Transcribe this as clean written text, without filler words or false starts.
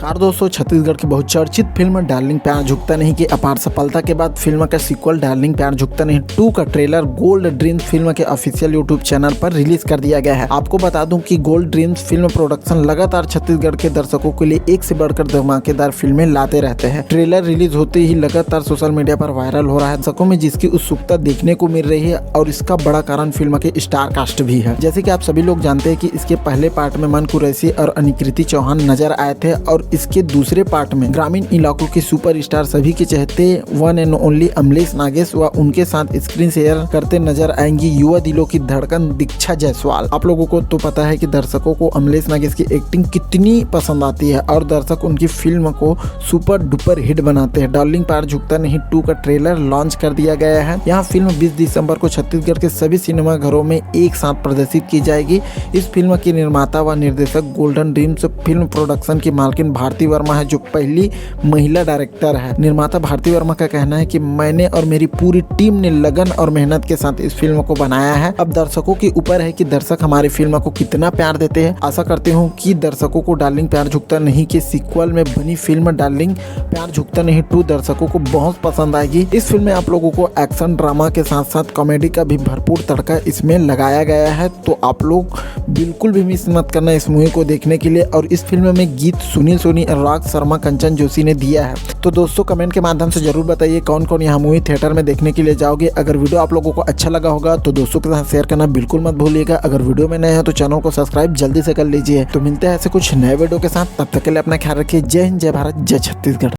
Car दोस्तों, छत्तीसगढ़ की बहुचर्चित फिल्म डार्लिंग प्यार झुकता नहीं की अपार सफलता के बाद फिल्म का सीक्वल डार्लिंग प्यार झुकता नहीं 2 का ट्रेलर गोल्ड ड्रीम्स फिल्म के ऑफिशियल यूट्यूब चैनल पर रिलीज कर दिया गया है। आपको बता दूं कि गोल्ड ड्रीम्स फिल्म प्रोडक्शन लगातार छत्तीसगढ़ के दर्शकों के लिए एक से बढ़कर धमाकेदार फिल्में लाते रहते हैं। ट्रेलर रिलीज होते ही लगातार सोशल मीडिया पर वायरल हो रहा है, दर्शकों में जिसकी उत्सुकता देखने को मिल रही है और इसका बड़ा कारण फिल्म के स्टार कास्ट भी है। जैसे कि आप सभी लोग जानते हैं कि इसके पहले पार्ट में मन कुरैशी और अनिकृति चौहान नजर आए थे और इसके दूसरे पार्ट में ग्रामीण इलाकों के सुपरस्टार सभी के चहेते one and only Amlesh Nagesh व उनके साथ स्क्रीन शेयर करते नजर आएंगी युवा दिलों की धड़कन दीक्षा जायसवाल। आप लोगों को तो पता है कि दर्शकों को अमलेश नागेश की एक्टिंग कितनी पसंद आती है और दर्शक उनकी फिल्म को सुपर डुपर हिट बनाते हैं। डार्लिंग प्यार झुकता नहीं 2 का ट्रेलर लॉन्च कर दिया गया है। यहाँ फिल्म 20 दिसंबर को छत्तीसगढ़ के सभी सिनेमा घरों में एक साथ प्रदर्शित की जाएगी। इस फिल्म की निर्माता व निर्देशक गोल्डन ड्रीम्स फिल्म प्रोडक्शन की मालकिन भारती वर्मा है, जो पहली महिला डायरेक्टर है। निर्माता भारती वर्मा का कहना है कि मैंने और मेरी पूरी टीम ने लगन और मेहनत के साथ इस फिल्म को बनाया है। अब दर्शकों के ऊपर है कि दर्शक हमारी फिल्म को कितना प्यार देते हैं। आशा करती हूँ कि दर्शकों को डार्लिंग प्यार झुकता नहीं के सीक्वल में बनी फिल्म डार्लिंग प्यार झुकता नहीं 2 दर्शकों को बहुत पसंद आएगी। इस फिल्म में आप लोगों को एक्शन ड्रामा के साथ साथ कॉमेडी का भी भरपूर तड़का इसमें लगाया गया है, तो आप लोग बिल्कुल भी मिस मत करना इस मूवी को देखने के लिए। और इस फिल्म में गीत सुनील सोनी, अनुराग शर्मा, कंचन जोशी ने दिया है। तो दोस्तों कमेंट के माध्यम से जरूर बताइए कौन कौन यहाँ मूवी थिएटर में देखने के लिए जाओगे। अगर वीडियो आप लोगों को अच्छा लगा होगा तो दोस्तों के साथ शेयर करना बिल्कुल मत भूलिएगा। अगर वीडियो में नए हैं तो चैनल को सब्सक्राइब जल्दी से कर लीजिए। तो मिलते हैं ऐसे कुछ नए वीडियो के साथ, तब तक के लिए अपना ख्याल रखिए। जय हिंद, जय भारत, जय छत्तीसगढ़।